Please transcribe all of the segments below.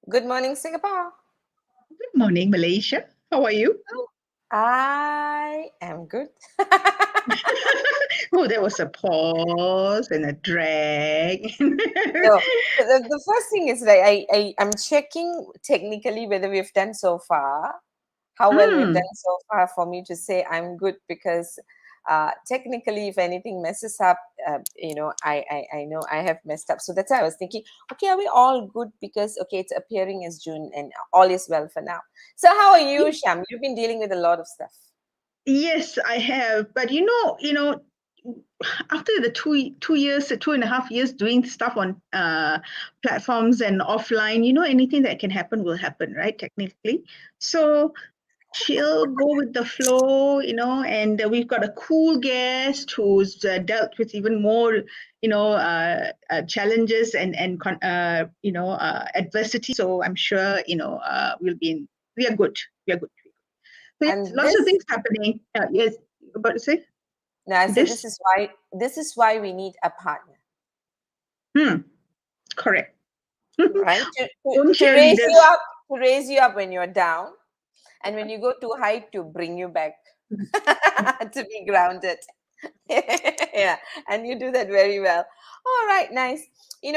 Good morning, Singapore. Good morning, Malaysia. How are you? I am good. Oh, there was a pause and a drag. So the first thing is like I'm checking technically whether we've done so far, how well we've Hmm. done so far for me to say I'm good because technically if anything messes up, I know I have messed up. So that's why I was thinking, okay, are we all good? Because okay, it's appearing as June and all is well for now. So how are you, Sham? You've been dealing with a lot of stuff. Yes, I have. But after the 2 years, 2.5 years doing stuff on platforms and offline, anything that can happen will happen, right? Technically. So she'll go with the flow, and we've got a cool guest who's dealt with even more, challenges and adversity. So I'm sure, we are good. We are good. So yes, And lots of this things happening. Yes, about to say No, I said this. this is why we need a partner, Hmm. Correct. right? Own To raise you cheerleaders. up, to raise you up when you're down, and when you go too high, to bring you back to be grounded. Yeah, and you do that very well. All right, nice. We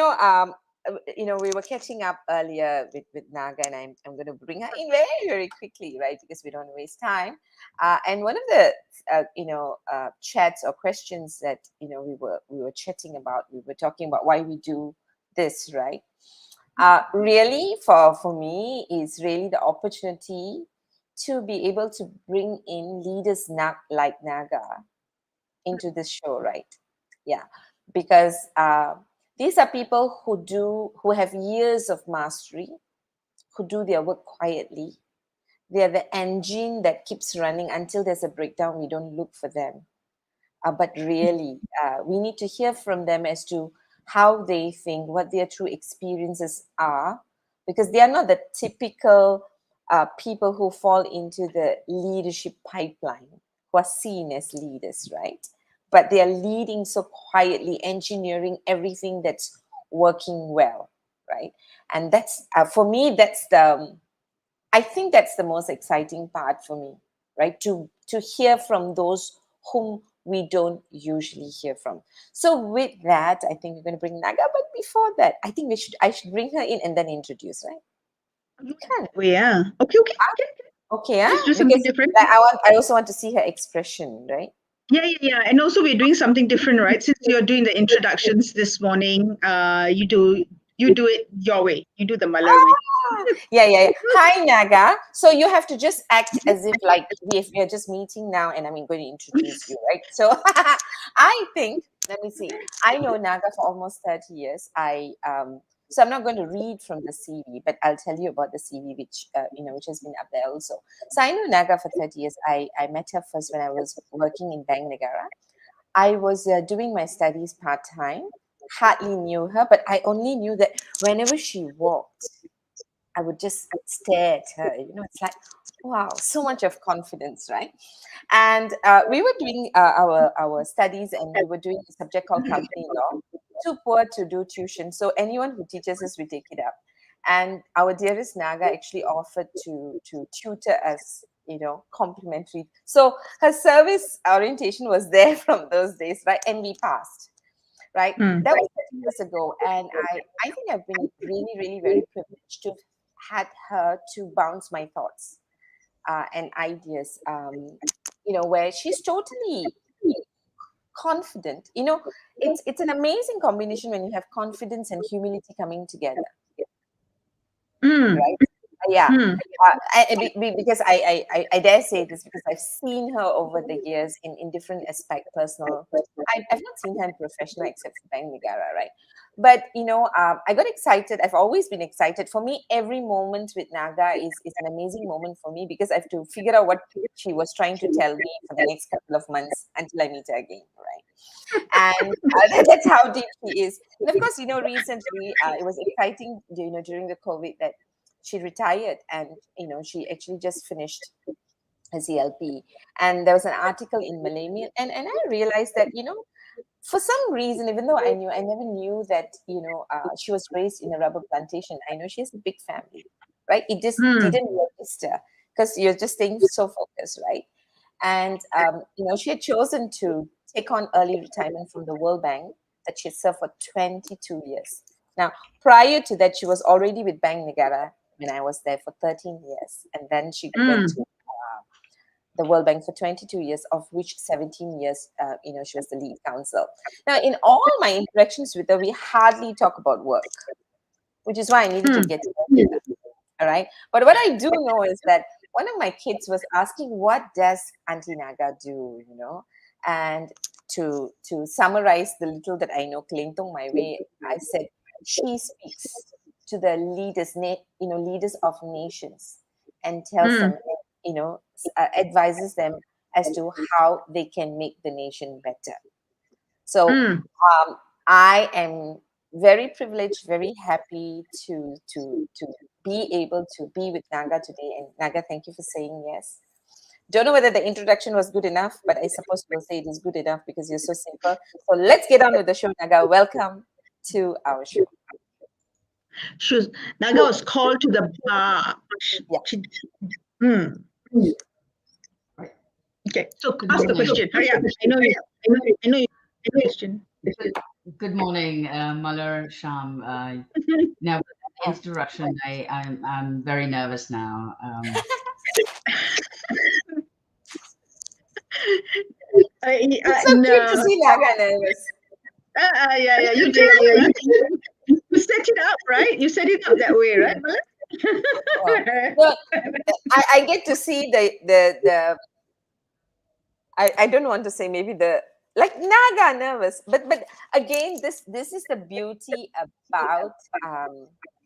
were catching up earlier with Naga, and I'm going to bring her in very, very quickly, right? Because we don't waste time. And one of the chats or questions that we were chatting about, we were talking about why we do this, right? Really, for me, is really the opportunity to be able to bring in leaders like Naga into this show, right? Yeah, because these are people who have years of mastery, who do their work quietly. They are the engine that keeps running until there's a breakdown. We don't look for them, but really, we need to hear from them as to how they think, what their true experiences are, because they are not the typical people who fall into the leadership pipeline, who are seen as leaders, right? But they are leading so quietly, engineering everything that's working well, right? And that's for me, I think that's the most exciting part for me, right? To hear from those whom we don't usually hear from. So with that, I think we're going to bring Naga. But before that, I should bring her in and then introduce, right? Can Oh yeah. Okay. Okay. Okay. okay, Let's do something because different. I also want to see her expression, right? Yeah, yeah, yeah. And also we're doing something different, right? Since you're doing the introductions this morning, you do it your way. You do the Malay way. Yeah, yeah, yeah. Hi, Naga. So you have to just act as if like we are just meeting now, and I'm going to introduce you, right? So I think, let me see. I know Naga for almost 30 years. So I'm not going to read from the CV, but I'll tell you about the CV, which has been up there also. So I know Naga for 30 years. I met her first when I was working in Bank Negara. I was doing my studies part time. Hardly knew her, but I only knew that whenever she walked, I would just stare at her. It's like, wow, so much of confidence, right? And we were doing our studies, and we were doing a subject called company law. Too poor to do tuition, so anyone who teaches us, we take it up. And our dearest Naga actually offered to tutor us, complimentary. So her service orientation was there from those days, right? And we passed, right? Hmm. That was 30 years ago, and I think I've been really, really very privileged to have had her to bounce my thoughts and ideas. Where she's totally confident. It's an amazing combination when you have confidence and humility coming together, Hmm. right? Yeah. Hmm. Because I dare say this because I've seen her over the years in different aspect, personal. I've not seen her in professional except for Bang Nigara, right? But I got excited. I've always been excited. For me, every moment with Naga is an amazing moment for me because I have to figure out what she was trying to tell me for the next couple of months until I meet her again, right? And that's how deep she is. And of course, recently it was exciting, during the COVID that she retired, and she actually just finished her CLP. And there was an article in Millennial, and I realized that for some reason, even though I never knew that, she was raised in a rubber plantation. I know she has a big family, right? It just didn't register because you're just staying so focused, right? And, she had chosen to take on early retirement from the World Bank that she had served for 22 years. Now, prior to that, she was already with Bank Negara when I was there for 13 years. And then she went to the World Bank for 22 years, of which 17 years, she was the lead counsel. Now, in all my interactions with her, we hardly talk about work, which is why I needed to get to know her. All right. But what I do know is that one of my kids was asking, what does Auntie Naga do? And to summarize the little that I know, Kelentong my way, I said, she speaks to the leaders, leaders of nations, and tells them, advises them as to how they can make the nation better. So I am very privileged, very happy to be able to be with Naga today. And Naga, thank you for saying yes. Don't know whether the introduction was good enough, but I suppose we'll say it is good enough because you're so simple. So let's get on with the show, Naga. Welcome to our show. Naga was called to the bar. Right. Okay, so ask the question. Hurry up. I know you question. Good morning, Malar, Sham. Now, with that introduction, I'm very nervous now. It's so cute to see Naga nervous. Yeah, you did. You set it up, right? You set it up that way, right, Malar? Well, I get to see the I don't want to say maybe the like Naga nervous, but again, this is the beauty about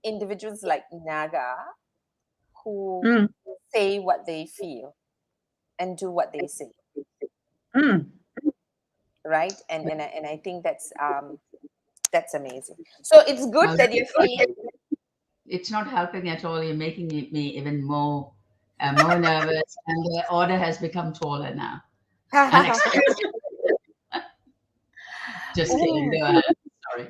individuals like Naga who say what they feel and do what they say, right? And I think that's amazing. So it's good that you're feeling. It's not helping at all. You're making me even more nervous, and the order has become taller now. Unexpected. Just kidding. Go ahead. Sorry.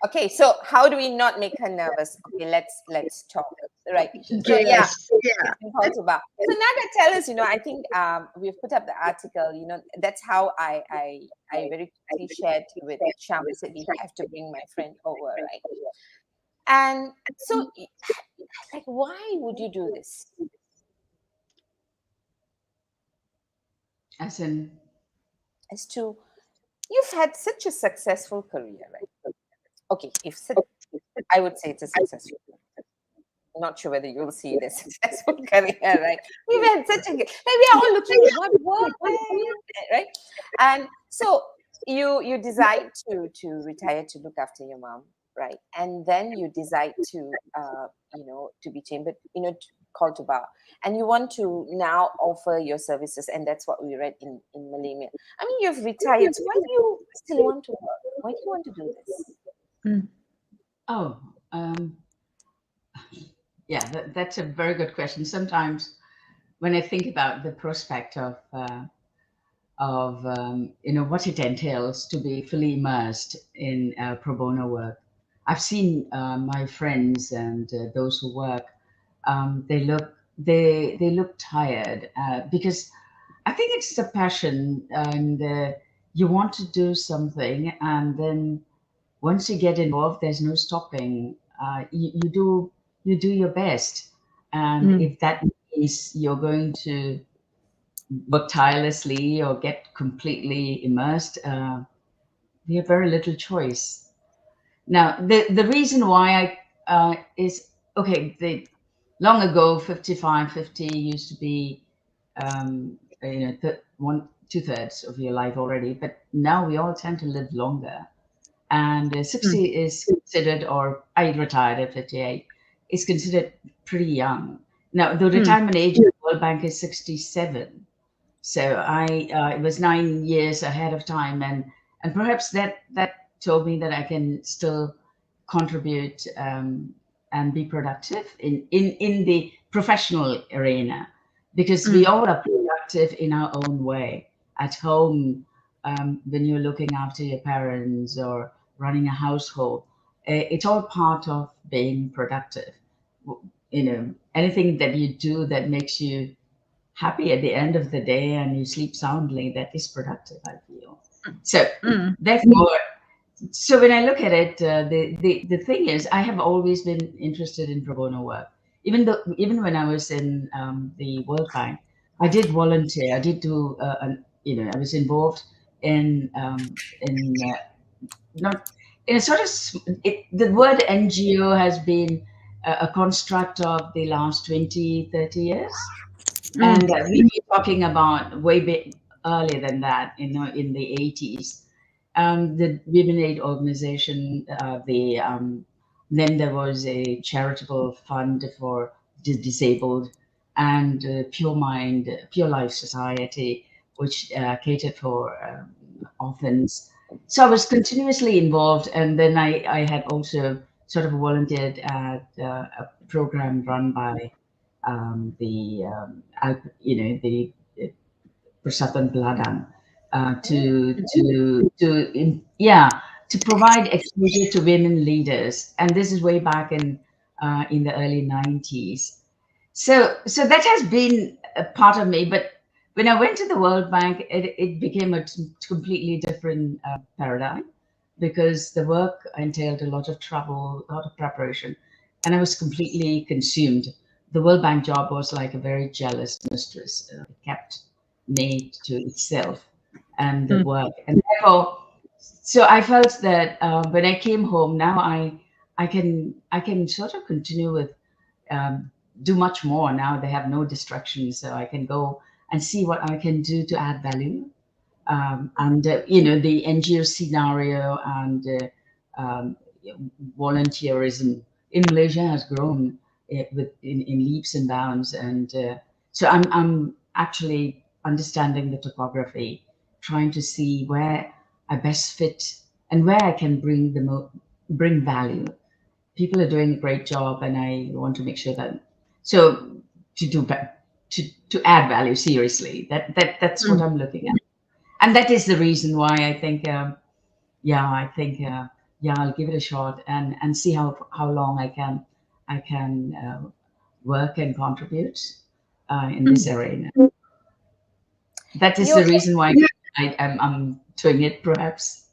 Okay, so how do we not make her nervous? Okay, let's talk. Right. So Yes. it's important about. So Naga, tell us. I think we've put up the article. That's how I very quickly shared with Sham. I said we have to bring my friend over, right? And so, like, why would you do this? As in, As to you've had such a successful career, right? Okay, I would say it's a successful career. Not sure whether you'll see it as successful career, right? We've had such a good, like we are all looking at what work, right? And so you decide to retire to look after your mom, right? And then you decide to to be chambered, called to bar, and you want to now offer your services, and that's what we read in Malaysia. I mean, you've retired, so why do you still want to work? Why do you want to do this? Yeah, that's a very good question. Sometimes when I think about the prospect of what it entails to be fully immersed in pro bono work, I've seen my friends and those who work. They look tired because I think it's the passion, and you want to do something, and then once you get involved, there's no stopping. You do your best, and if that means you're going to work tirelessly or get completely immersed, we have very little choice. Now, the reason why is okay. Long ago, 55, 50 used to be, two-thirds of your life already. But now we all tend to live longer. And 60 is considered, or I retired at 58, is considered pretty young. Now, the retirement age of the World Bank is 67. So it was 9 years ahead of time, and perhaps that told me that I can still contribute and be productive in the professional arena, because we all are productive in our own way. At home, when you're looking after your parents or running a household. It's all part of being productive. Anything that you do that makes you happy at the end of the day and you sleep soundly, that is productive, I feel. So therefore, so when I look at it, the thing is, I have always been interested in pro bono work. Even when I was in the World Bank, I did volunteer. I did do, I was involved in not in a sort of the word NGO has been a construct of the last 20, 30 years. And we were talking about way earlier than that, in the 80s. The Women Aid Organization, then there was a charitable fund for the disabled, and Pure Mind, Pure Life Society, which catered for orphans. So I was continuously involved, and then I had also sort of volunteered at a program run by the Persatuan Peladang, to provide exposure to women leaders, and this is way back in the early 90s. So that has been a part of me. But when I went to the World Bank, it became a completely different paradigm, because the work entailed a lot of travel, a lot of preparation, and I was completely consumed. The World Bank job was like a very jealous mistress. It kept me to itself and the work, and therefore, so I felt that when I came home, now I can sort of continue with do much more. Now they have no distractions, so I can go and see what I can do to add value. And the NGO scenario and volunteerism in Malaysia has grown in leaps and bounds, and so I'm actually understanding the topography, trying to see where I best fit and where I can bring value. People are doing a great job, and I want to make sure that so to do to add value seriously. That's what I'm looking at, and that is the reason why I think I'll give it a shot and see how long I can work and contribute in this arena. That is the reason why I'm doing it, perhaps.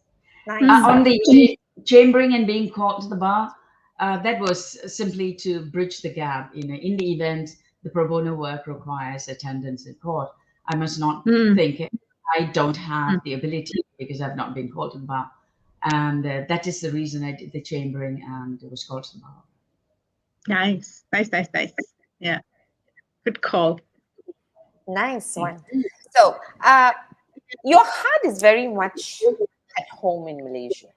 Nice. On the chambering and being called to the bar, that was simply to bridge the gap. In the event the pro bono work requires attendance in court, I must not think I don't have the ability because I've not been called to the bar. And that is the reason I did the chambering and it was called to the bar. Nice. Yeah, good call. Nice one. So, your heart is very much at home in Malaysia,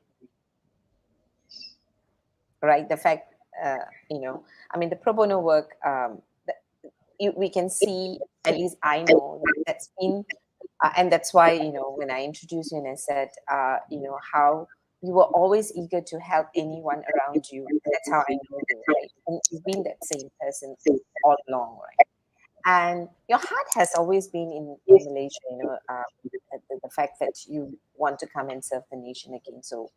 right? The fact, I mean, the pro bono work, we can see, at least I know that's been, and that's why, when I introduced you and I said, how you were always eager to help anyone around you. That's how I know you, right? And you've been that same person all along, right? And your heart has always been in Malaysia, the fact that you want to come and serve the nation again. So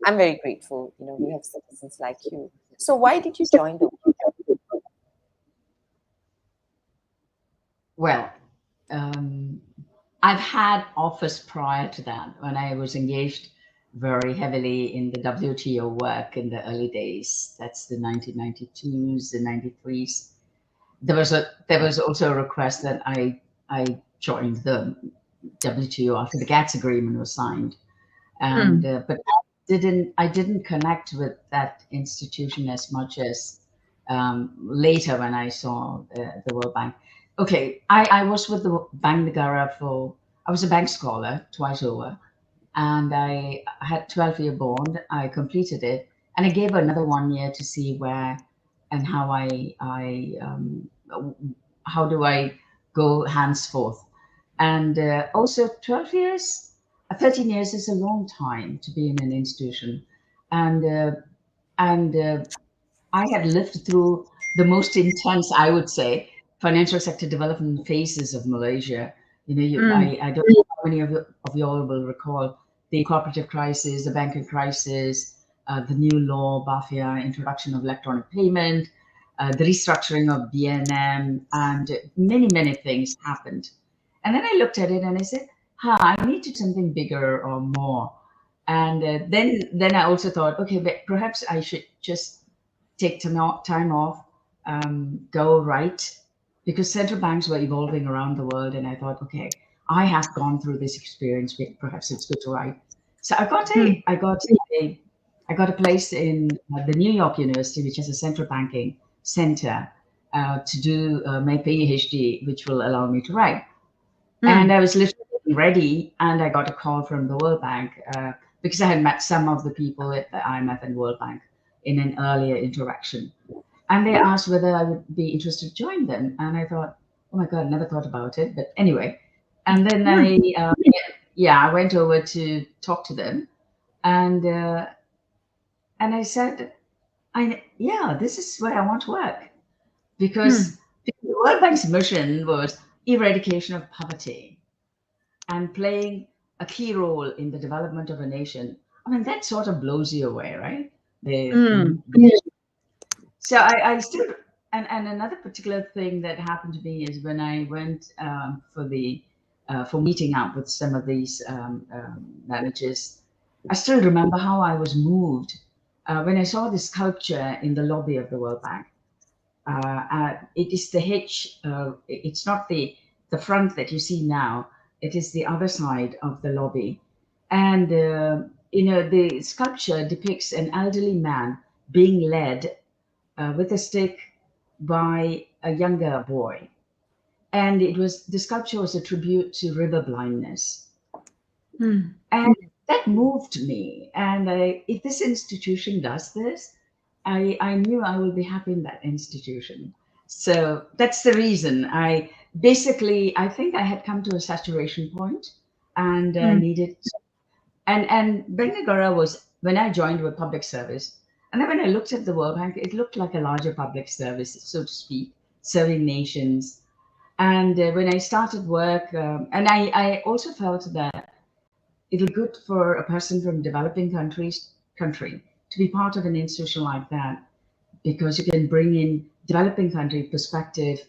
I'm very grateful, we have citizens like you. So why did you join the Well, I've had offers prior to that when I was engaged very heavily in the WTO work in the early days. That's the 1992s, the 93s. There was also a request that I joined the WTO after the GATS agreement was signed, and but I didn't connect with that institution as much as later when I saw the World Bank. Okay, I was with the Bank Negara I was a bank scholar twice over, and I had 12-year bond. I completed it, and I gave another 1 year to see where and how do I go henceforth. And also 12 years, 13 years is a long time to be in an institution, and I had lived through the most intense, I would say, financial sector development phases of Malaysia. I don't know how many of you all will recall the cooperative crisis, the banking crisis, the new law, BAFIA, introduction of electronic payment, the restructuring of BNM, and many things happened. And then I looked at it and I said, I need to do something bigger or more. And then I also thought, okay, but perhaps I should just take time off, go write, because central banks were evolving around the world. And I thought, okay, I have gone through this experience, perhaps it's good to write. So I got a place in the New York University, which has a central banking center, to do my PhD, which will allow me to write. And I was literally ready, and I got a call from the World Bank because I had met some of the people at the IMF and World Bank in an earlier interaction. And they asked whether I would be interested to join them. And I thought, oh my God, never thought about it. But anyway, and then I went over to talk to them. And I said, this is where I want to work. Because the World Bank's mission was eradication of poverty and playing a key role in the development of a nation. I mean, that sort of blows you away, right? So I still, and another particular thing that happened to me is when I went for meeting up with some of these managers, I still remember how I was moved when I saw this sculpture in the lobby of the World Bank. It is the H, it's not the front that you see now, it is the other side of the lobby. And, the sculpture depicts an elderly man being led with a stick by a younger boy. And the sculpture was a tribute to river blindness. And that moved me. And if this institution does this, I knew I will be happy in that institution. So that's the reason. I think I had come to a saturation point and needed. And Bengagara was, when I joined, with public service. And then when I looked at the World Bank, it looked like a larger public service, so to speak, serving nations. And when I started work, and I also felt that it would be good for a person from developing country to be part of an institution like that, because you can bring in developing country perspective,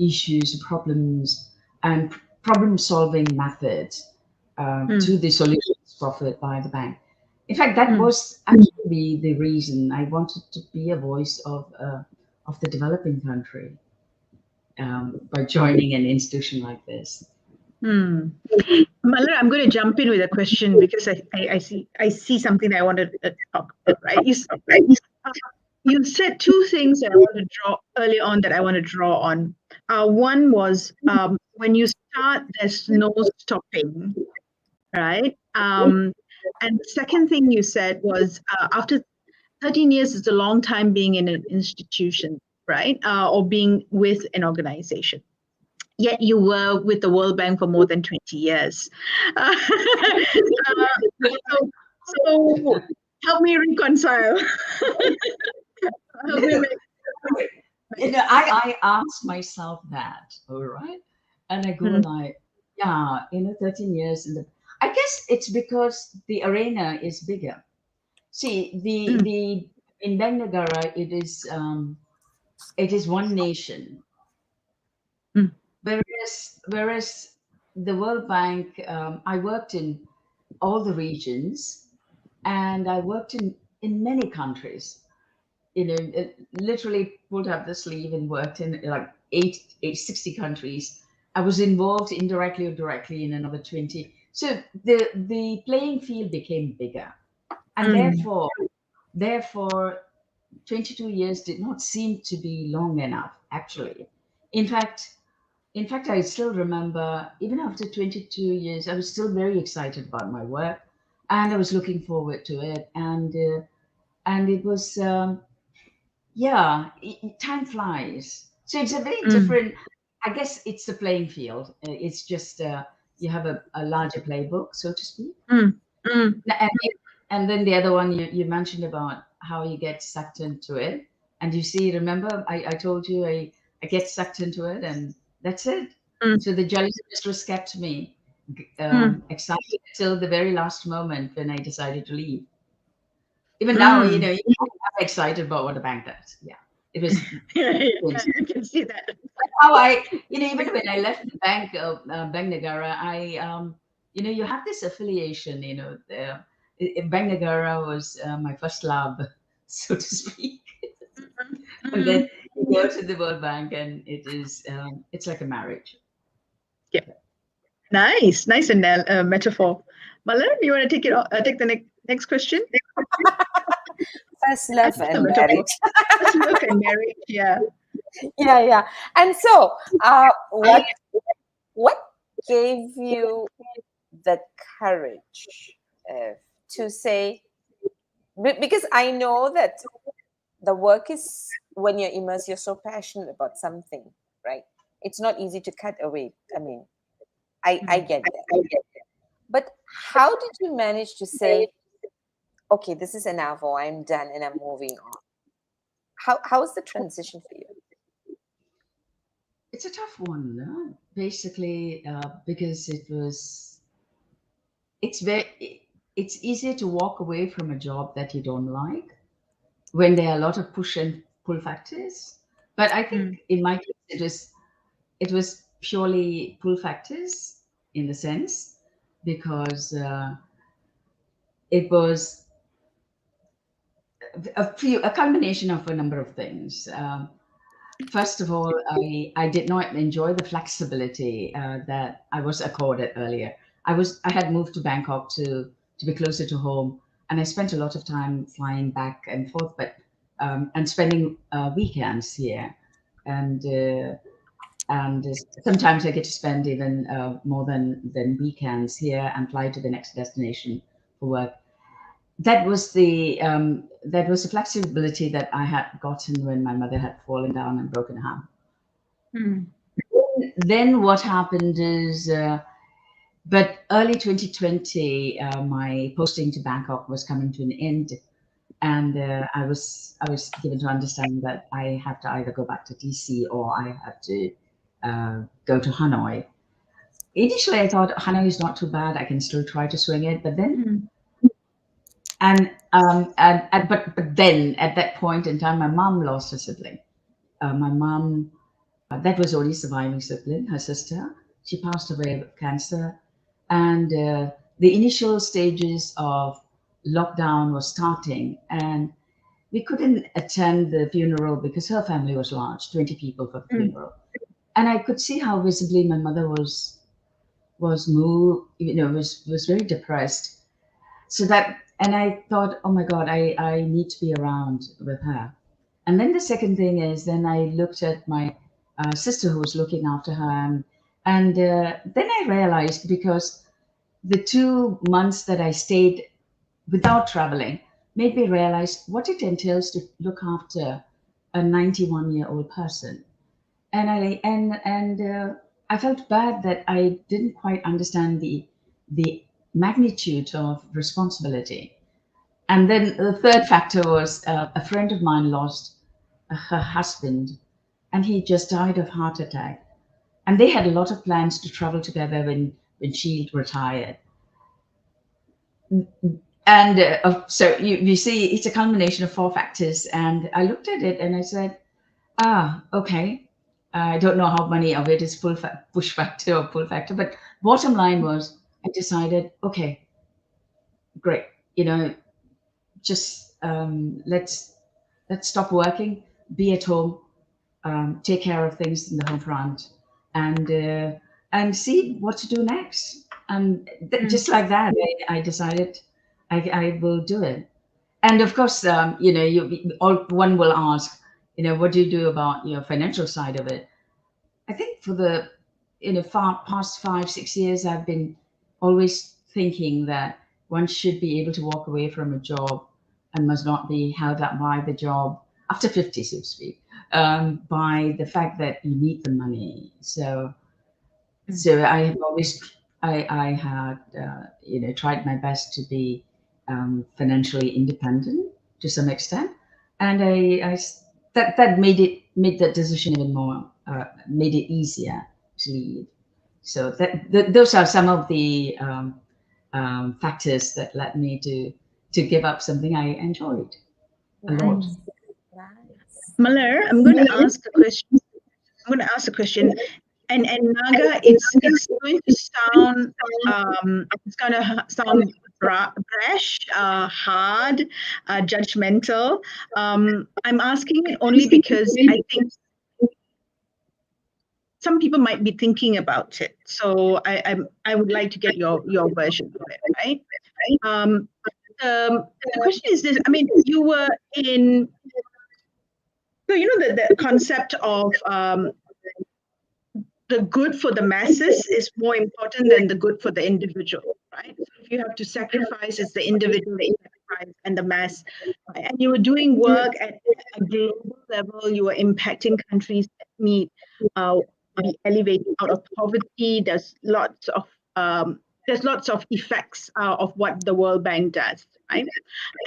issues, problems, and problem-solving methods to the solutions proffered by the bank. In fact, that was actually the reason I wanted to be a voice of the developing country by joining an institution like this. Mallar, I'm going to jump in with a question because I see something that I want to talk about. Right? You said two things that I want to draw early on that I want to draw on. One was when you start, there's no stopping, right? And the second thing you said was after 13 years is a long time being in an institution, right? Or being with an organization. Yet you were with the World Bank for more than 20 years. So help me reconcile. I asked myself that, all right? And I go 13 years. I guess it's because the arena is bigger. See, in Bengagara, it is one nation. Whereas the World Bank, I worked in all the regions, and I worked in many countries. Literally pulled up the sleeve and worked in like 60 countries. I was involved indirectly or directly in another 20. So the playing field became bigger, and therefore 22 years did not seem to be long enough, actually. In fact, I still remember, even after 22 years, I was still very excited about my work, and I was looking forward to it. And it was, time flies. So it's a very different, I guess it's the playing field. It's just, you have a larger playbook, so to speak. And then the other one you mentioned about how you get sucked into it. And you see, remember, I told you I get sucked into it, and that's it. So the jelly mistress kept me. excited till the very last moment when I decided to leave. Even now, I'm excited about what the bank does. Yeah, it was. I can see that. How I, even when I left the bank, Bank Nagara, you have this affiliation. Bank Nagara was my first love, so to speak. And then you go to the World Bank, and it's like a marriage. Yeah, nice metaphor. Malan, you want to take the next question? First love and metaphor. marriage. First love and marriage, yeah. Yeah. And so, what gave you the courage to say? Because I know that the work is, when you're immersed, you're so passionate about something, right? It's not easy to cut away. I mean, I get that. But how did you manage to say, okay, this is enough, or I'm done and I'm moving on? How's the transition for you? It's a tough one, no? Basically, because it's easier to walk away from a job that you don't like when there are a lot of push and pull factors. But I think in my case, it was purely pull factors in the sense because it was a combination of a number of things. First of all, I did not enjoy the flexibility that I was accorded earlier. I had moved to Bangkok to be closer to home, and I spent a lot of time flying back and forth, but and spending weekends here, and and sometimes I get to spend even more than weekends here and fly to the next destination for work. That was the flexibility that I had gotten when my mother had fallen down and broken her arm. Then what happened is, but early 2020, my posting to Bangkok was coming to an end, and I was given to understand that I have to either go back to DC or I have to go to Hanoi. Initially, I thought Hanoi is not too bad. I can still try to swing it, but then but then at that point in time, my mom lost a sibling. My mom, that was only surviving sibling, her sister. She passed away with cancer, and the initial stages of lockdown was starting, and we couldn't attend the funeral because her family was large, 20 people for the funeral, and I could see how visibly my mother was moved, was very depressed. So that, and I thought, oh my God, I need to be around with her. And then the second thing is, then I looked at my sister who was looking after her, and then I realized, because the 2 months that I stayed without traveling made me realize what it entails to look after a 91-year-old person. And I felt bad that I didn't quite understand the magnitude of responsibility. And then the third factor was a friend of mine lost her husband, and he just died of heart attack. And they had a lot of plans to travel together when she retired. And so you see, it's a combination of four factors. And I looked at it and I said, okay. I don't know how many of it is push factor or pull factor, but bottom line was I decided, okay, great. Just let's stop working, be at home, take care of things in the home front, and see what to do next. And just like that, I decided I will do it. And of course, one will ask, what do you do about your financial side of it? I think for the past 5-6 years, I've been always thinking that one should be able to walk away from a job and must not be held up by the job after 50, so to speak, by the fact that you need the money. So I have always I had tried my best to be financially independent to some extent, and that made that decision even more made it easier to leave. So those are some of the factors that led me to give up something I enjoyed a lot. Nice, nice. Malar, I'm going to ask a question. And Naga, it's going to sound brash, hard, judgmental. I'm asking it only because I think some people might be thinking about it. So I would like to get your version of it, right? The question is this: I mean, you were in. So you know the concept of the good for the masses is more important than the good for the individual, right? So if you have to sacrifice, it's the individual that you sacrifice and the mass. And you were doing work at a global level. You were impacting countries that need be elevated out of poverty. There's lots of effects of what the World Bank does, right?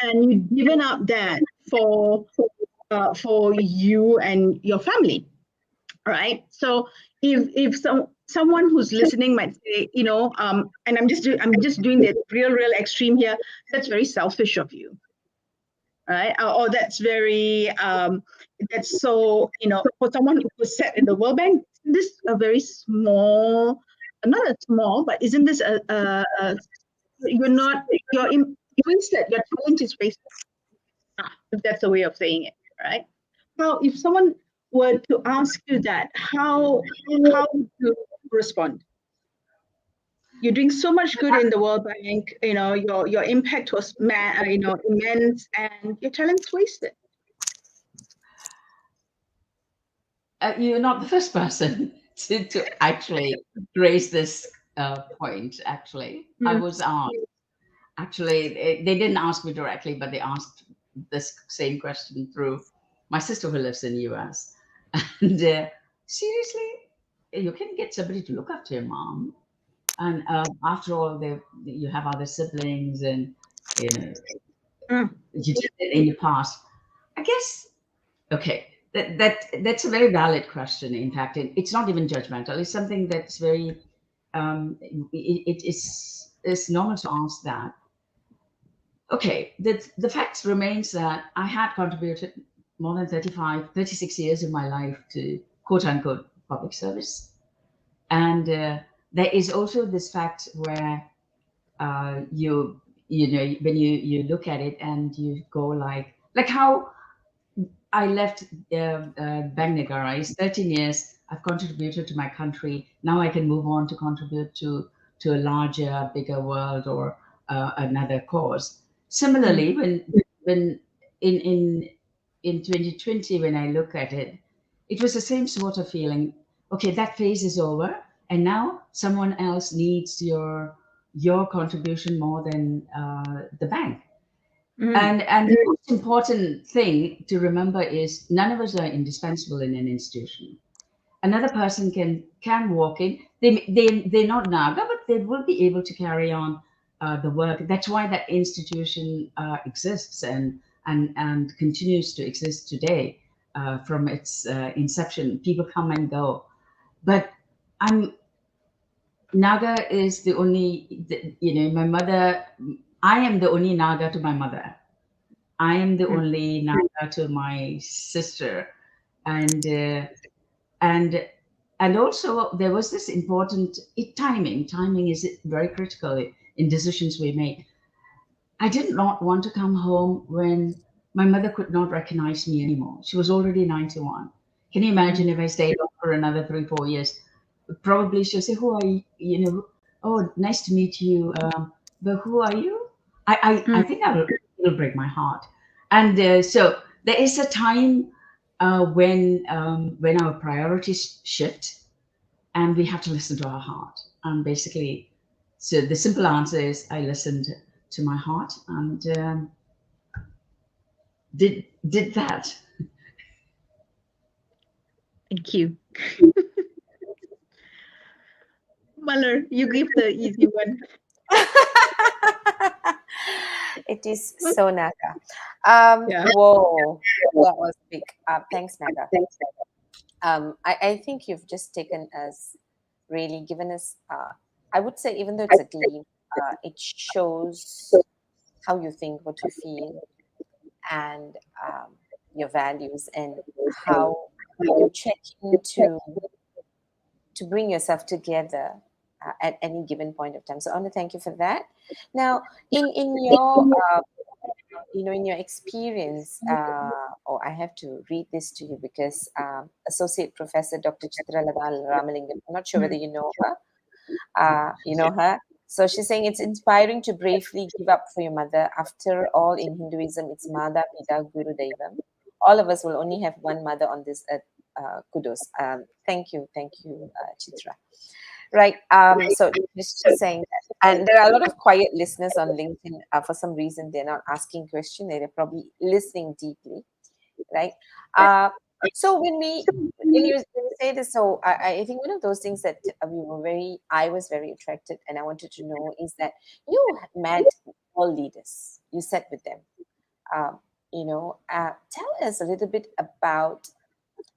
And you've given up that for you and your family, right? So if someone who's listening might say, and I'm just doing the real extreme here, that's very selfish of you, right? Or that's very that's so, for someone who's set in the World Bank, this is a very small, not a small, but isn't this you're wasted, your talent is wasted, if that's a way of saying it, right? Now, if someone were to ask you that, how would you respond? You're doing so much good in the World Bank, your impact was immense, and your talent's wasted. You're not the first person to actually raise this point. Actually, I was asked. Actually, they didn't ask me directly, but they asked this same question through my sister who lives in the US. And seriously, you can get somebody to look after your mom. And after all, you have other siblings, and you did it in the past. I guess, okay, that's a very valid question. In fact, it's not even judgmental. It's something that's very, it's normal to ask that. Okay, the fact remains that I had contributed more than 36 years of my life to quote unquote public service. And there is also this fact where when you look at it and you go like how I left Bank Negara is 13 years. I've contributed to my country. Now I can move on to contribute to a larger, bigger world or another cause. Similarly, when in 2020, when I look at it, it was the same sort of feeling. Okay, that phase is over, and now someone else needs your contribution more than the bank. And the most important thing to remember is none of us are indispensable in an institution. Another person can walk in. They're not Naga, but they will be able to carry on the work. That's why that institution exists and continues to exist today from its inception. People come and go, but Naga is the only. My mother. I am the only Naga to my mother. I am the only Naga to my sister, and and also there was this important timing. Timing is very critical in decisions we make. I did not want to come home when my mother could not recognize me anymore. She was already 91. Can you imagine if I stayed on for another 3-4 years? Probably she'll say, "Who are you? Oh, nice to meet you. But who are you?" I think it'll break my heart. And so there is a time when our priorities shift, and we have to listen to our heart. And basically, so the simple answer is I listened to my heart and did that. Thank you. Malar, you give the easy one. It is so Naga. Yeah. Whoa, that was big. Thanks, Naga. I think you've just taken us really given us, I would say, even though it's a glimpse, it shows how you think, what you feel, and your values, and how you check into to bring yourself together at any given point of time. So I want to thank you for that. Now, in your in your experience, or I have to read this to you because Associate Professor Dr. Chitralabal Ramalingam, I'm not sure whether you know her. You know her. So she's saying it's inspiring to bravely give up for your mother. After all, in Hinduism, it's Mada, Pita, Guru, Devam. All of us will only have one mother on this earth. Kudos. Thank you, Chitra. Right. So just saying that. And there are a lot of quiet listeners on LinkedIn. For some reason, they're not asking questions. They're probably listening deeply, right? Uh, so when you say this, so I think one of those things that I was very attracted, and I wanted to know is that you met all leaders. You sat with them. Um, tell us a little bit about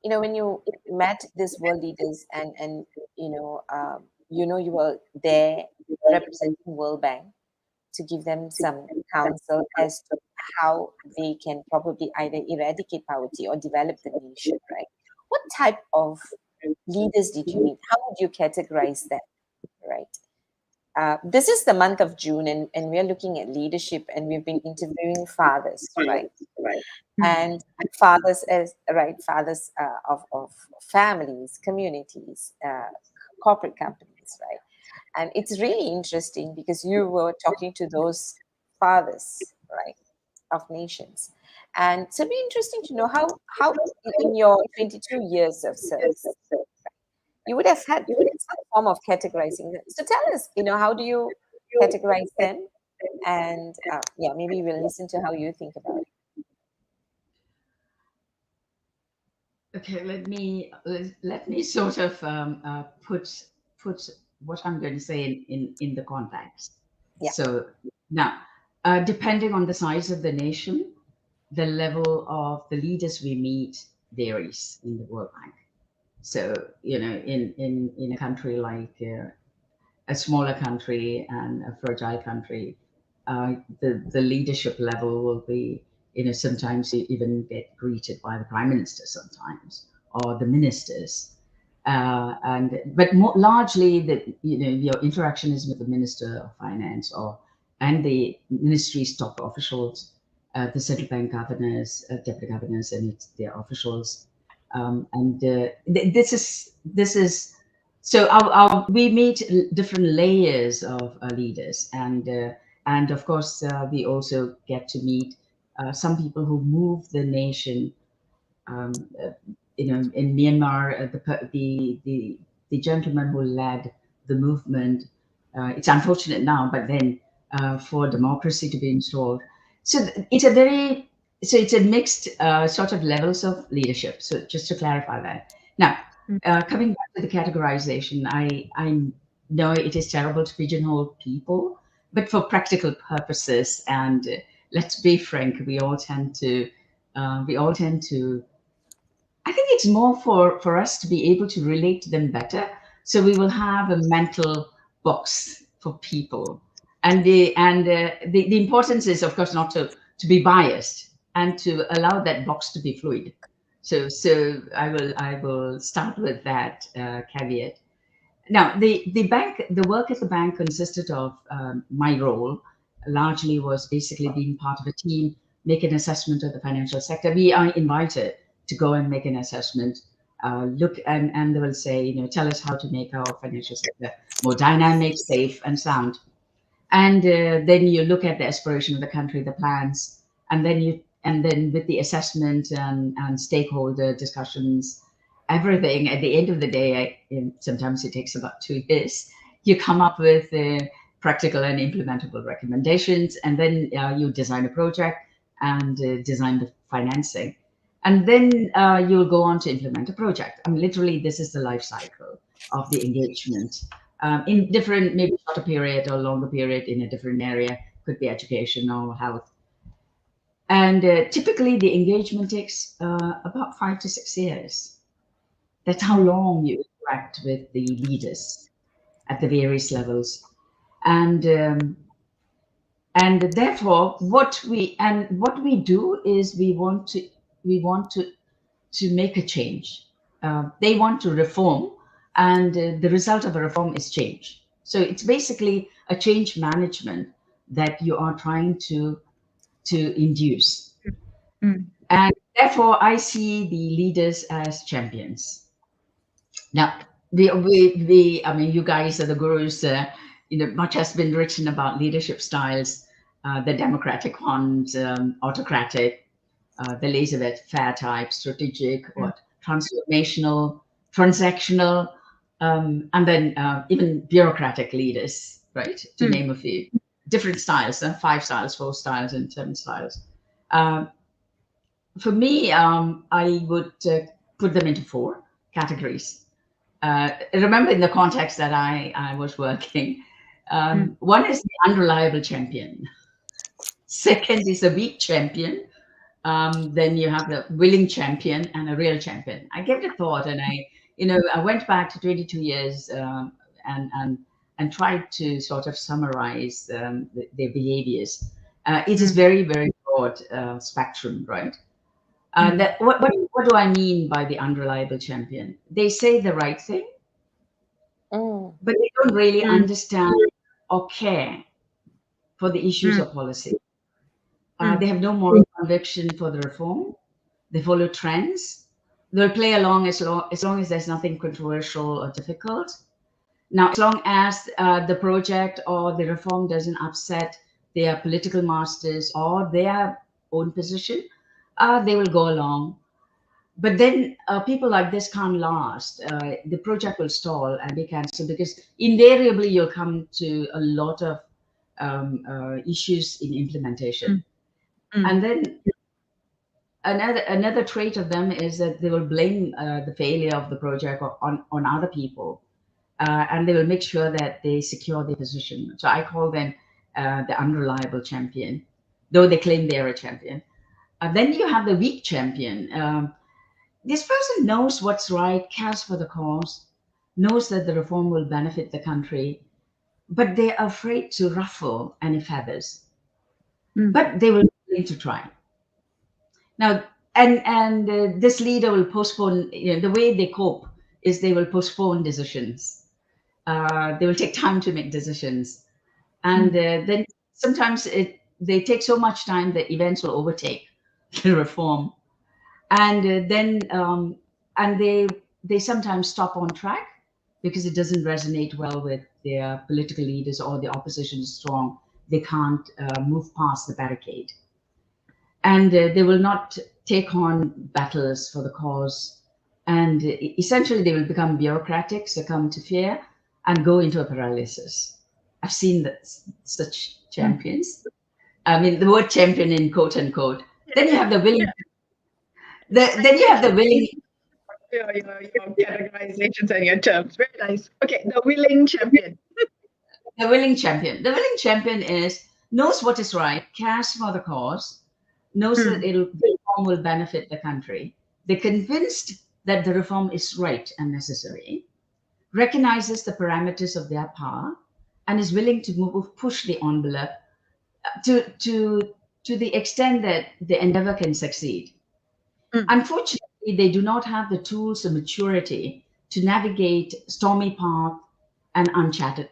when you met these world leaders, and you were there representing World Bank to give them some counsel as to how they can probably either eradicate poverty or develop the nation, right? What type of leaders did you meet? How would you categorize them, right? This is the month of June, and we're looking at leadership, and we've been interviewing fathers, right? And fathers of families, communities, corporate companies, right? And it's really interesting because you were talking to those fathers, right, of nations. And so it'd be interesting to know how in your 22 years of service, you would have had some form of categorizing them. So tell us, how do you categorize them? And yeah, maybe we'll listen to how you think about it. Okay, let me sort of put what I'm going to say in the context. Yeah. So now, depending on the size of the nation, the level of the leaders we meet varies in the World Bank. So in a country like a smaller country and a fragile country, the leadership level will be, sometimes you even get greeted by the prime minister sometimes, or the ministers. But largely, your interaction is with the minister of finance and the ministry's top officials, the central bank governors, deputy governors, and their officials. This is so we meet different layers of leaders, and of course we also get to meet some people who move the nation. Um, uh, in Myanmar, the gentleman who led the movement. It's unfortunate now, but then for democracy to be installed, so it's a mixed sort of levels of leadership. So just to clarify that. Now, coming back to the categorization, I know it is terrible to pigeonhole people, but for practical purposes, and let's be frank, we all tend to. I think it's more for us to be able to relate to them better. So we will have a mental box for people, and the importance is, of course, not to be biased and to allow that box to be fluid. So I will start with that caveat. Now, the work at the bank consisted of my role largely was basically being part of a team, make an assessment of the financial sector. We are invited to go and make an assessment, look, and they will say, tell us how to make our financial sector more dynamic, safe, and sound. And then you look at the aspiration of the country, the plans, and then with the assessment and stakeholder discussions, everything at the end of the day, sometimes it takes about 2 years, you come up with practical and implementable recommendations, and then you design a project and design the financing, and then you'll go on to implement a project. I mean, literally, this is the life cycle of the engagement, in different, maybe shorter period or longer period in a different area, could be education or health. And typically the engagement takes about 5 to 6 years. That's how long interact with the leaders at the various levels, and therefore what we do is we want to make a change. They want to reform, and the result of a reform is change. So it's basically a change management that you are trying to induce. And therefore, I see the leaders as champions. Now, I mean, you guys are the gurus. Much has been written about leadership styles, the democratic ones, autocratic, the laissez-faire type, strategic, what transformational, transactional, and then even bureaucratic leaders, right? To name a few different styles, 5 styles, 4 styles, and 7 styles. For me, I would put them into 4 categories. Remember, in the context that I was working, one is the unreliable champion. Second is a weak champion. Then you have the willing champion and a real champion. I gave it a thought, and I went back to 22 years and tried to sort of summarize their behaviors. It is very, very broad spectrum, right? What do I mean by the unreliable champion? They say the right thing, but they don't really understand or care for the issues of policy. They have no moral conviction for the reform. They follow trends. They'll play along as long as there's nothing controversial or difficult. Now, as long as the project or the reform doesn't upset their political masters or their own position, they will go along. But then people like this can't last. The project will stall and be cancelled, because invariably you'll come to a lot of issues in implementation. And then another trait of them is that they will blame the failure of the project on other people, and they will make sure that they secure their position. So I call them the unreliable champion, though they claim they're a champion. Then you have the weak champion. This person knows what's right, cares for the cause, knows that the reform will benefit the country, but they're afraid to ruffle any feathers. But they will be willing to try. Now, and this leader will postpone. The way they cope is they will postpone decisions. They will take time to make decisions, and then sometimes they take so much time that events will overtake the reform. And then they sometimes stop on track because it doesn't resonate well with their political leaders, or the opposition is strong. They can't move past the barricade, and they will not take on battles for the cause. And essentially, they will become bureaucratic, succumb to fear, and go into a paralysis. I've seen such champions. I mean, the word champion in quote unquote. Then you have the willing. Then you have the willing. Your categorizations and your terms. Very nice. Okay, the willing champion. The willing champion. The willing champion knows what is right, cares for the cause, knows that the reform will benefit the country. They're convinced that the reform is right and necessary, recognizes the parameters of their power, and is willing to push the envelope to the extent that the endeavor can succeed. Unfortunately, they do not have the tools or maturity to navigate stormy paths and uncharted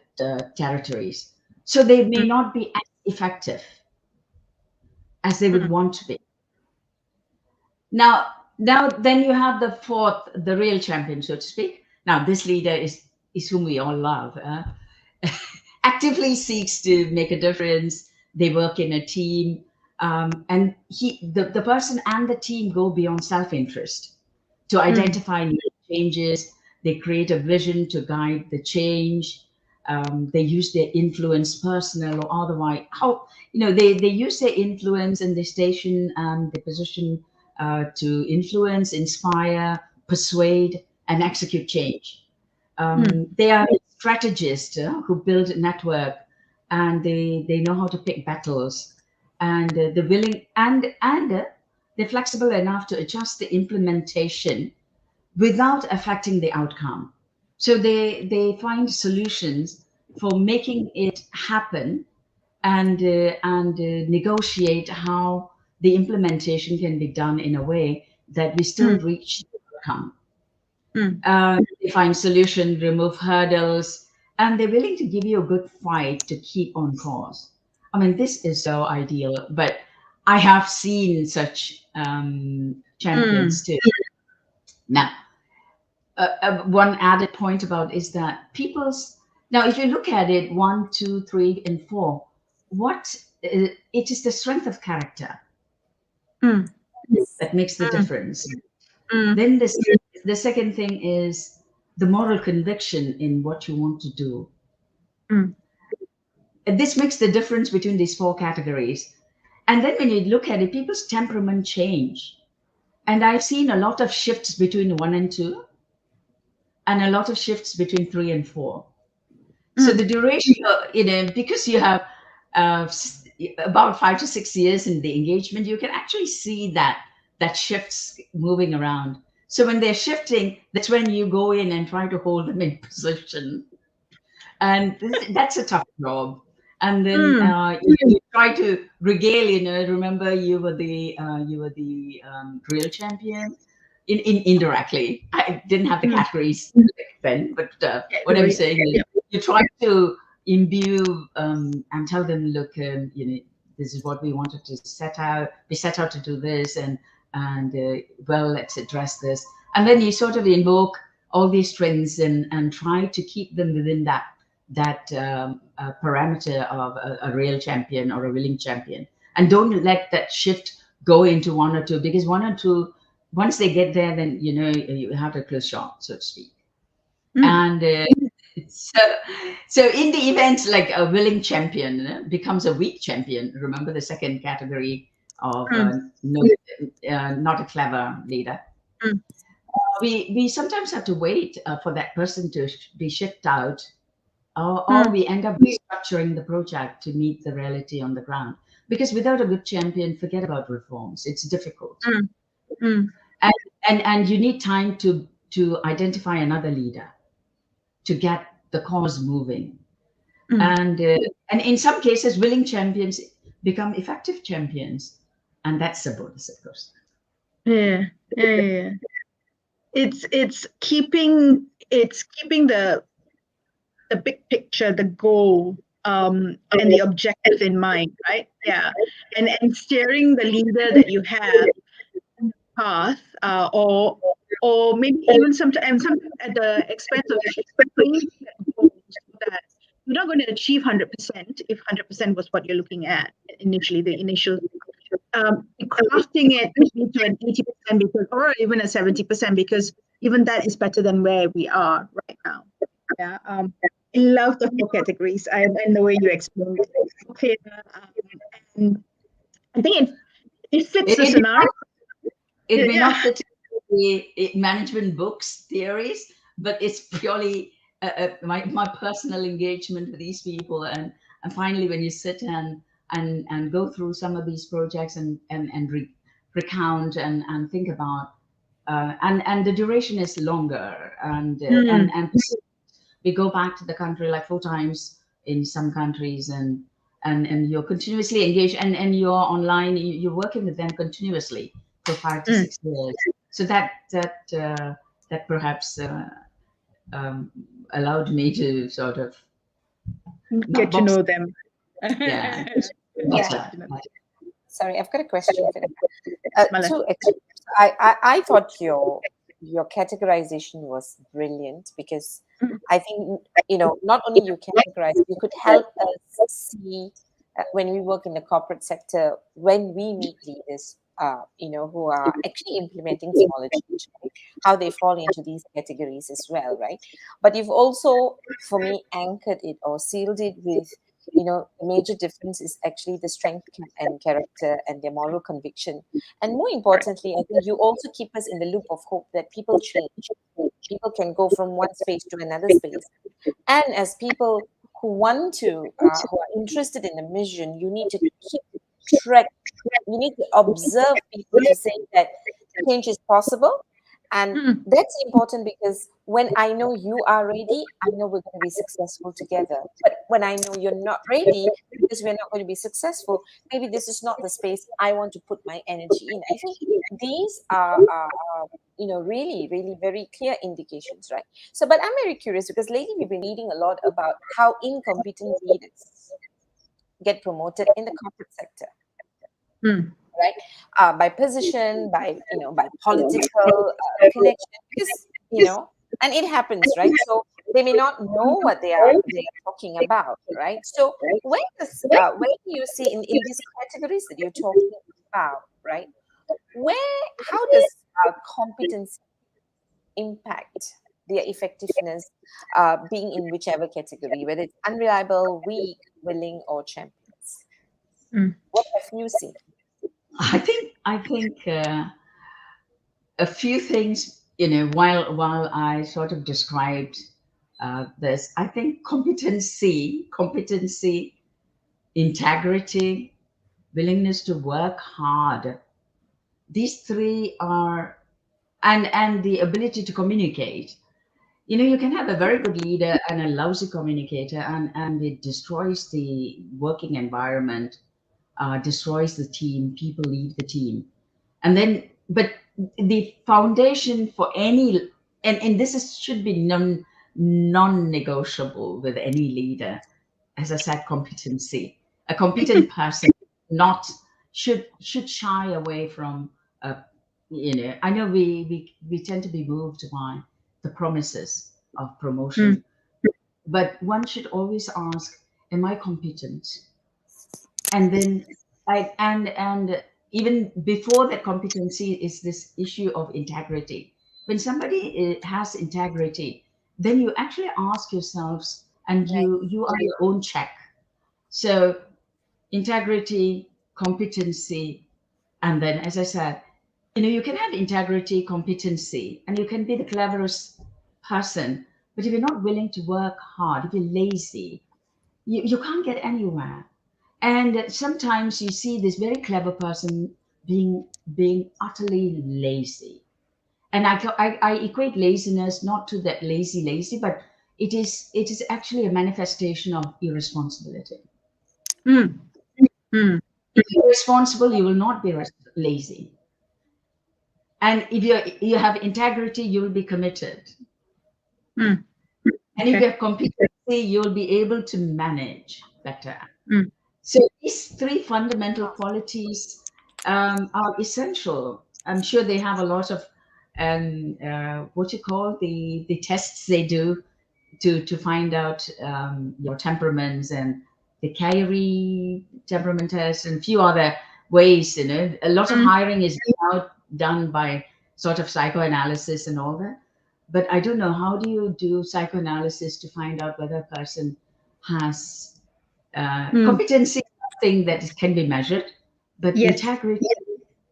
territories. So they may not be as effective as they would want to be. Now, then you have the fourth, the real champion, so to speak. Now, this leader is whom we all love. Actively seeks to make a difference. They work in a team. And the person and the team go beyond self-interest to identify new changes. They create a vision to guide the change. They use their influence, personal or otherwise. They use their influence and their station and their position to influence, inspire, persuade, and execute change. They are strategists who build a network, and they know how to pick battles. And they're willing and they're flexible enough to adjust the implementation without affecting the outcome. So they find solutions for making it happen, and negotiate how the implementation can be done in a way that we still reach the outcome. They find solution, remove hurdles, and they're willing to give you a good fight to keep on course. I mean, this is so ideal, but I have seen such champions too. Now, one added point about is that people's now, if you look at it, 1, 2, 3, and 4, what it is the strength of character that makes the difference. Then the second thing is the moral conviction in what you want to do. And this makes the difference between these 4 categories. And then when you look at it, people's temperament change. And I've seen a lot of shifts between 1 and 2, and a lot of shifts between 3 and 4. So the duration, because you have about 5 to 6 years in the engagement, you can actually see that shifts moving around. So when they're shifting, that's when you go in and try to hold them in position, and that's a tough job. And then you try to regale. Remember, you were the real champion. Indirectly, I didn't have the categories then, but what I'm saying is, you try to imbue and tell them, look, this is what we wanted to set out. We set out to do this, and well, let's address this. And then you sort of invoke all these strengths and try to keep them within that parameter of a real champion or a willing champion, and don't let that shift go into 1 or 2, because 1 or 2, once they get there, then you have a close shot, so to speak. And so in the event like a willing champion becomes a weak champion, remember the second category of not a clever leader. We sometimes have to wait for that person to be shipped out, or we end up restructuring the project to meet the reality on the ground. Because without a good champion, forget about reforms. It's difficult. And you need time to identify another leader to get the cause moving. And in some cases, willing champions become effective champions, and that's the bonus, of course. Yeah. It's keeping the big picture, the goal, and the objective in mind, right? Yeah, and steering the leader that you have path, or maybe even sometimes at the expense of goals, that you're not going to achieve 100% if 100% was what you're looking at initially, the initial. Crafting it into an 80% because, or even a 70%, because even that is better than where we are right now. Yeah. I love the 4 categories and the way you explained it. Okay. And I think it fits the scenario. It may not fit the management books theories, but it's purely my personal engagement with these people, and finally when you sit and go through some of these projects and recount and think about and the duration is longer, and we go back to the country like 4 times in some countries, and you're continuously engaged, and you're online, you're working with them continuously for 5 to 6 years. So that perhaps allowed me to sort of get to know them. Yeah. Sorry, I've got a question for you. 2 extremes. I thought your categorization was brilliant, because I think not only you categorize, you could help us see when we work in the corporate sector, when we meet leaders who are actually implementing smaller change, right? How they fall into these categories as well, right? But you've also, for me, anchored it or sealed it with, the major difference is actually the strength and character and their moral conviction. And more importantly, I think you also keep us in the loop of hope that people change. People can go from one space to another space. And as people who want to, who are interested in the mission, you need to keep track. You need to observe people to say that change is possible, And that's important, because when I know you are ready, I know we're going to be successful together. But when I know you're not ready, because we're not going to be successful, maybe this is not the space I want to put my energy in. I think these are really, really very clear indications, right? So, but I'm very curious, because lately we've been reading a lot about how incompetent leaders get promoted in the corporate sector, right? By position, by political connection, because and it happens, right? So they may not know what they are talking about, right? So where do you see in these categories that you're talking about, right? How does competence impact their effectiveness, being in whichever category, whether it's unreliable, weak, willing, or champions? What have you seen? I think a few things. While I sort of described this, I think competency, integrity, willingness to work hard. These three are, and the ability to communicate. You can have a very good leader and a lousy communicator, and it destroys the working environment, destroys the team. People leave the team. And then, but the foundation for any, and this should be non-negotiable with any leader, as I said, competency. A competent person not should shy away from, I know we tend to be moved by the promises of promotion, but one should always ask, am I competent? And then and even before that competency is this issue of integrity. When somebody has integrity, then you actually ask yourselves, and Right. you are your own check. So integrity, competency, and then, as I said, you can have integrity, competency, and you can be the cleverest person, but if you're not willing to work hard, if you're lazy, you can't get anywhere. And sometimes you see this very clever person being utterly lazy. And I equate laziness not to that lazy, but it is actually a manifestation of irresponsibility. Mm. Mm. If you're responsible, you will not be lazy. And if you have integrity, you will be committed. Mm. And if Okay. you have competency, you'll be able to manage better. Mm. So these three fundamental qualities are essential. I'm sure they have a lot of what you call the tests they do to find out your temperaments, and the Kyrie temperament test and a few other ways. A lot of hiring is now done by sort of psychoanalysis and all that. But I don't know, how do you do psychoanalysis to find out whether a person has competency? Is something that can be measured, but Yes.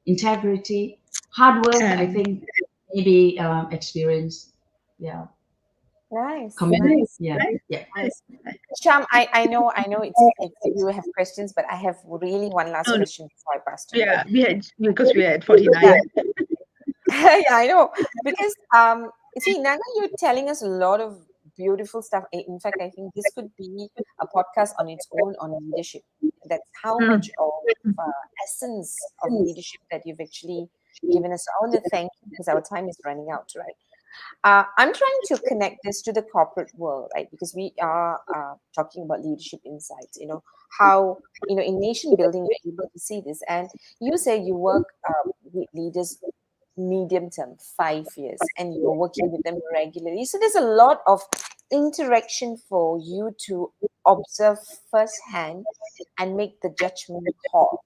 integrity, hard work, I And think, maybe experience. Yeah. Nice, Commitment. nice, Yeah. Yeah. nice. Sham, I know it's you have questions, but I have really one last no, question before I pass to you. yeah, we had because we are at Yeah, 49. yeah, I know. Because you see, Naga, you're telling us a lot of beautiful stuff. In fact, I think this could be a podcast on its own on leadership. That's how much of essence of leadership that you've actually given us. I want to thank you, because our time is running out, right? I'm trying to connect this to the corporate world, right? Because we are talking about leadership insights. How in nation building you're able to see this, and you say you work with leaders medium term, 5 years, and you're working with them regularly. So there's a lot of interaction for you to observe firsthand and make the judgment call,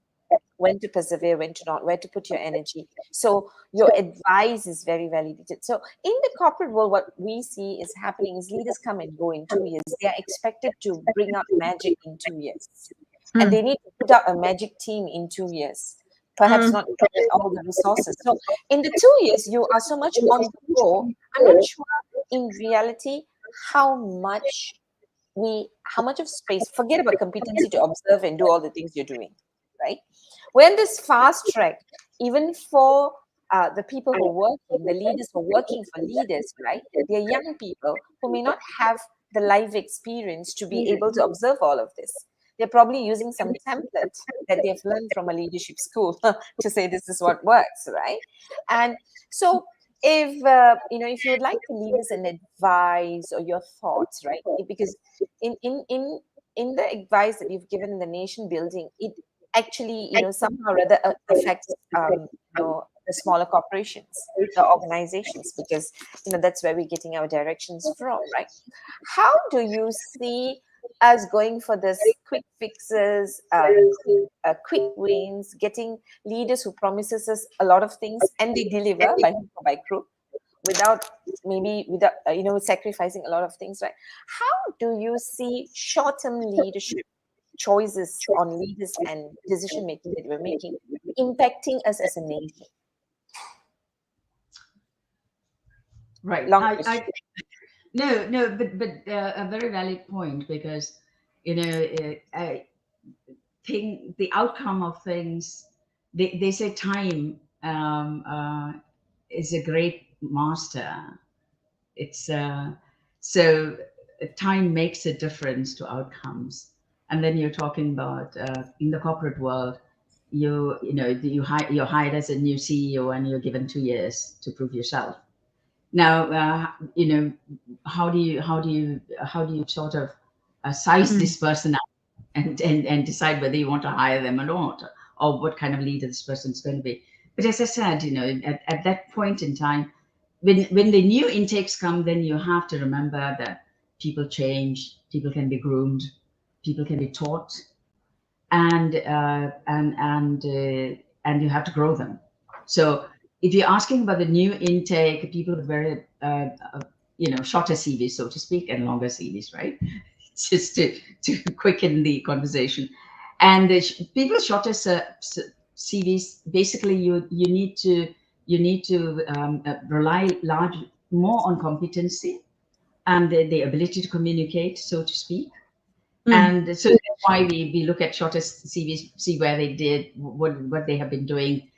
when to persevere, when to not, where to put your energy. So your advice is very validated. So in the corporate world, what we see is happening is leaders come and go in 2 years. They are expected to bring out magic in 2 years. And they need to put out a magic team in 2 years. Perhaps not with all the resources. So in the 2 years, you are so much on the go. I'm not sure in reality how much how much of space, forget about competency to observe and do all the things you're doing, right? When this fast track, even for the people who are working, the leaders who are working for leaders, right? They're young people who may not have the life experience to be able to observe all of this. They're probably using some template that they've learned from a leadership school to say this is what works, right? And so if if you would like to leave us an advice or your thoughts, right? Because in the advice that you've given in the nation building, it actually somehow or other affects the smaller corporations, the organizations, because that's where we're getting our directions from, right? How do you see us going for this quick fixes, quick wins, getting leaders who promises us a lot of things and they deliver by hook or by crook, without sacrificing a lot of things, right? How do you see short-term leadership choices on leaders and decision making that we're making impacting us as a nation? Right. Long question. No, but a very valid point, because I think the outcome of things, they say time is a great master. It's so time makes a difference to outcomes. And then you're talking about in the corporate world, you're hired as a new CEO and you're given 2 years to prove yourself. Now, how do you sort of size this person up and decide whether you want to hire them or not, or what kind of leader this person is going to be? But as I said, at that point in time, when the new intakes come, then you have to remember that people change, people can be groomed, people can be taught, and you have to grow them. So if you're asking about the new intake, people with very shorter CVs, so to speak, and longer CVs, right? Just to quicken the conversation. And people shorter CVs, basically you need to rely more on competency and the ability to communicate, so to speak. And so that's why we look at shorter CVs, see where they did, what they have been doing,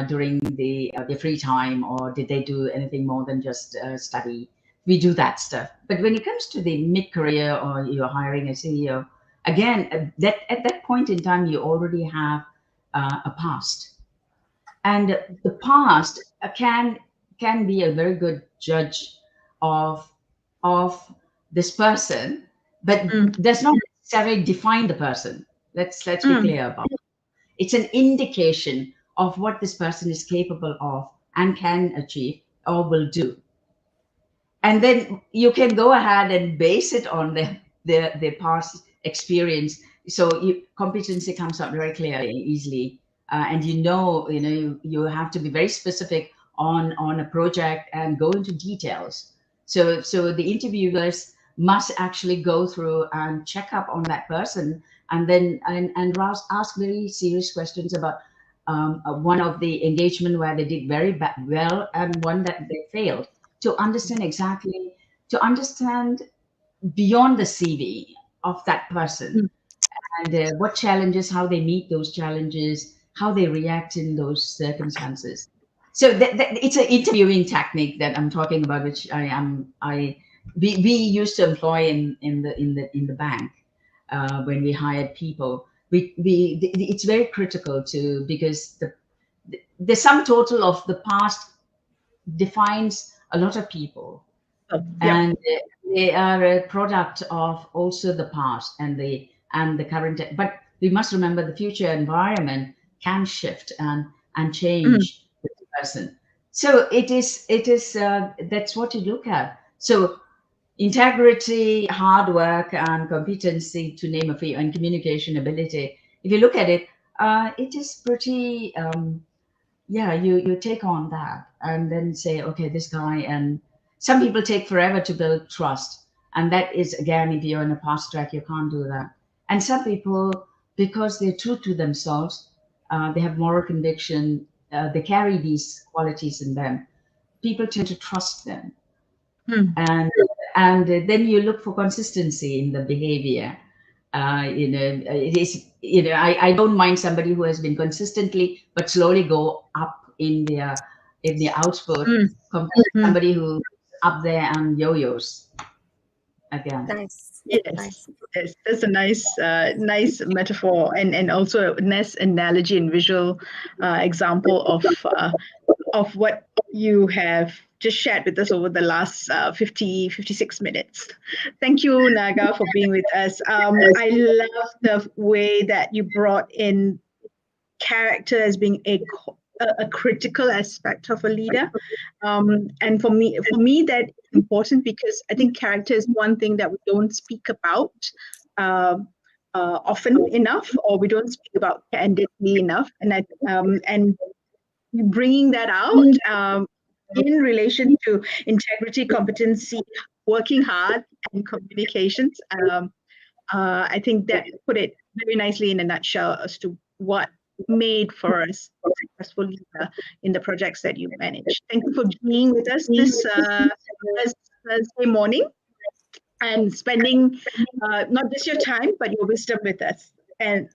during their free time, or did they do anything more than just study. We do that stuff. But when it comes to the mid-career, or you're hiring a CEO, again, at that point in time, you already have a past. And the past can be a very good judge of this person, but does not necessarily define the person. Let's be clear about it. It's an indication of what this person is capable of and can achieve or will do. And then you can go ahead and base it on their past experience. So competency comes out very clearly, easily. And you have to be very specific on a project and go into details. So the interviewers must actually go through and check up on that person, and then and ask very serious questions about one of the engagement where they did very well and one that they failed, to understand beyond the CV of that person, and what challenges, how they meet those challenges, how they react in those circumstances. So it's an interviewing technique that I'm talking about, which we used to employ in the bank when we hired people. It's very critical because the sum total of the past defines a lot of people, and they are a product of also the past and the current. But we must remember the future environment can shift and change with the person. So it is that's what you look at. So integrity, hard work, and competency, to name a few, and communication ability. If you look at it, it is pretty. You take on that and then say, okay, this guy. And some people take forever to build trust, and that is, again, if you're in a past track, you can't do that. And some people, because they're true to themselves, they have moral conviction, they carry these qualities in them, people tend to trust them. And then you look for consistency in the behavior. It is, I don't mind somebody who has been consistently but slowly go up in the output Mm. compared to Mm. somebody who's up there on yo-yos again. Nice. Yes, Nice. yes, that's a nice metaphor, and also a nice analogy and visual example of what you have just shared with us over the last 56 minutes. Thank you, Naga, for being with us. I love the way that you brought in character as being a critical aspect of a leader. And for me, that is important because I think character is one thing that we don't speak about um, often enough, or we don't speak about candidly enough. And bringing that out in relation to integrity, competency, working hard, and communications. I think that put it very nicely in a nutshell as to what made for us a successful leader in the projects that you manage. Thank you for being with us this Thursday morning and spending not just your time, but your wisdom with us. And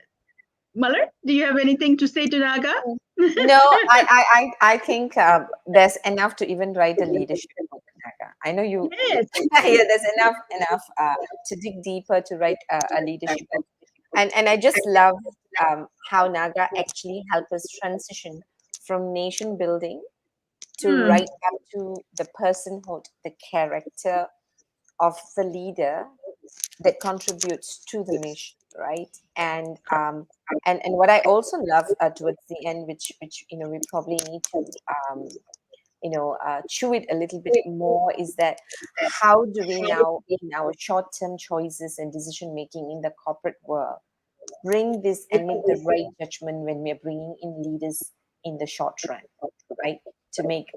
Malar, do you have anything to say to Naga? No, I think there's enough to even write a leadership book, Naga. I know you. Yes. Yeah, there's enough to dig deeper to write a leadership book, and I just love how Naga actually helped us transition from nation building to Hmm. right up to the personhood, the character of the leader that contributes to the nation, right? And what I also love towards the end, which we probably need to chew it a little bit more, is that how do we now, in our short-term choices and decision making in the corporate world, bring this and make the right judgment when we're bringing in leaders in the short run, right? To make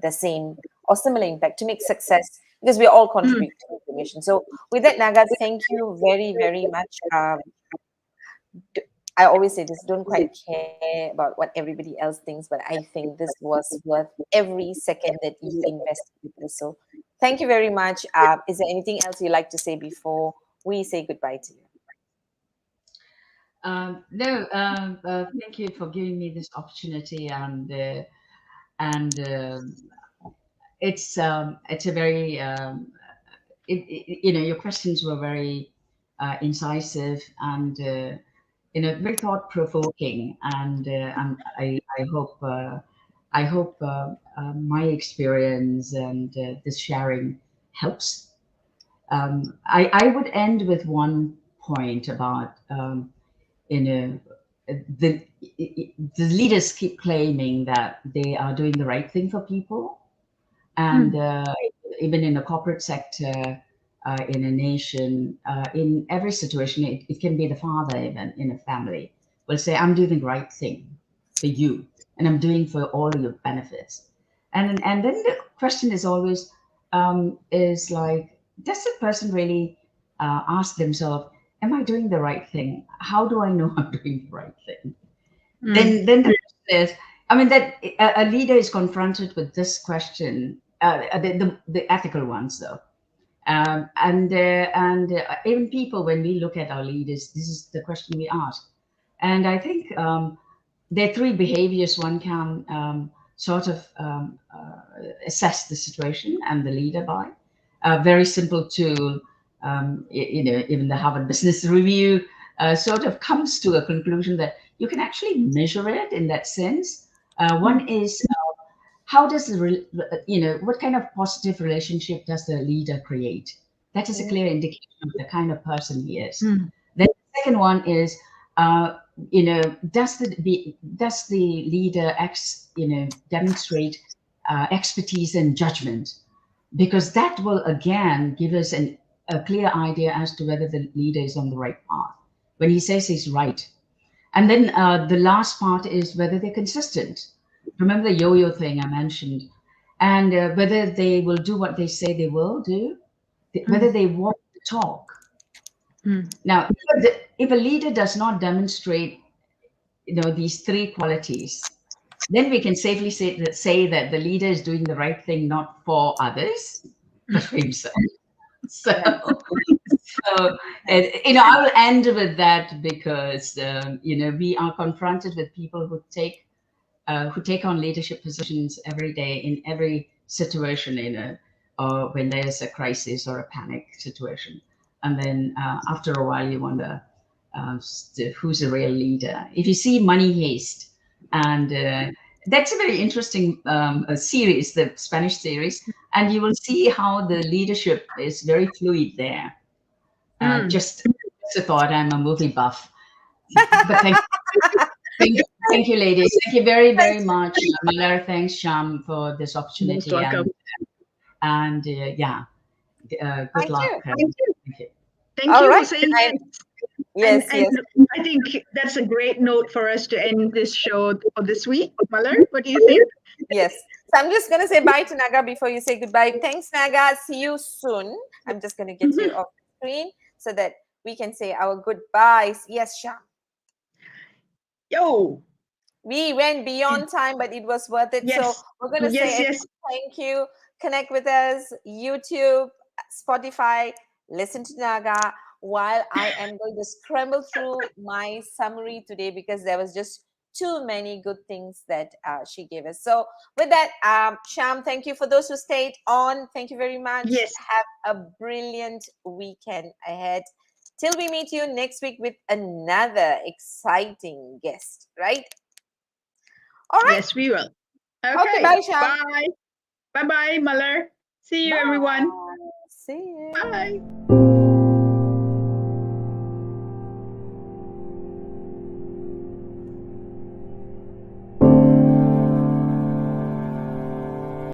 the same or similar impact, to make success, because we all contribute to the mission. So with that, Naga, thank you very, very much. I always say this, don't quite care about what everybody else thinks, but I think this was worth every second that you invested with this. So thank you very much. Is there anything else you'd like to say before we say goodbye to you? No, thank you for giving me this opportunity, and it's a very your questions were very incisive and very thought provoking, and I hope my experience and this sharing helps. I would end with one point about the the leaders keep claiming that they are doing the right thing for people, and even in the corporate sector, in a nation, in every situation, it can be the father even in a family will say, I'm doing the right thing for you, and I'm doing for all of your benefits. And then the question is always, is like, does the person really ask themselves, am I doing the right thing? How do I know I'm doing the right thing? Then the question is, I mean, that a leader is confronted with this question, the ethical ones though, and even people, when we look at our leaders, this is the question we ask. And I think there are three behaviors one can sort of assess the situation and the leader by. Very simple tool, even the Harvard Business Review sort of comes to a conclusion that you can actually measure it in that sense. One is how does what kind of positive relationship does the leader create? That is a clear indication of the kind of person he is. Then the second one is, does the leader demonstrate expertise and judgment? Because that will again give us a clear idea as to whether the leader is on the right path when he says he's right. And then the last part is whether they're consistent. Remember the yo-yo thing I mentioned, and whether they will do what they say they will do, whether they walk the talk. Now, if a leader does not demonstrate, these three qualities, then we can safely say that the leader is doing the right thing not for others, but for himself. So, I will end with that because we are confronted with people who take who take on leadership positions every day in every situation, or when there's a crisis or a panic situation. And then after a while, you wonder who's a real leader. If you see Money Heist, and that's a very interesting a series, the Spanish series, and you will see how the leadership is very fluid there. Just a thought. I'm a movie buff, but thank you, ladies. Thank you very, very much, Malar. Thanks, Sham, for this Most opportunity, welcome. and yeah, good Thank luck. you. Thank you. Thank All you for right. saying And yes. yes, yes, And I think that's a great note for us to end this show for this week. Malar, what do you think? yes. So I'm just gonna say bye to Naga before you say goodbye. Thanks, Naga. See you soon. I'm just gonna get you off the screen so that we can say our goodbyes. Yes, Sham. Yo. We went beyond time, but it was worth it. So Yes. we're gonna say Yes. thank you. Connect with us, YouTube, Spotify, listen to Naga while I am going to scramble through my summary today because there was just too many good things that she gave us. So with that, Sham, thank you for those who stayed on. Thank you very much. Yes. Have a brilliant weekend ahead. Till we meet you next week with another exciting guest, right? All right. Yes, we will. Okay, bye, Sham. Bye. Bye-bye, Malar. See you, Bye. everyone. See you. Bye.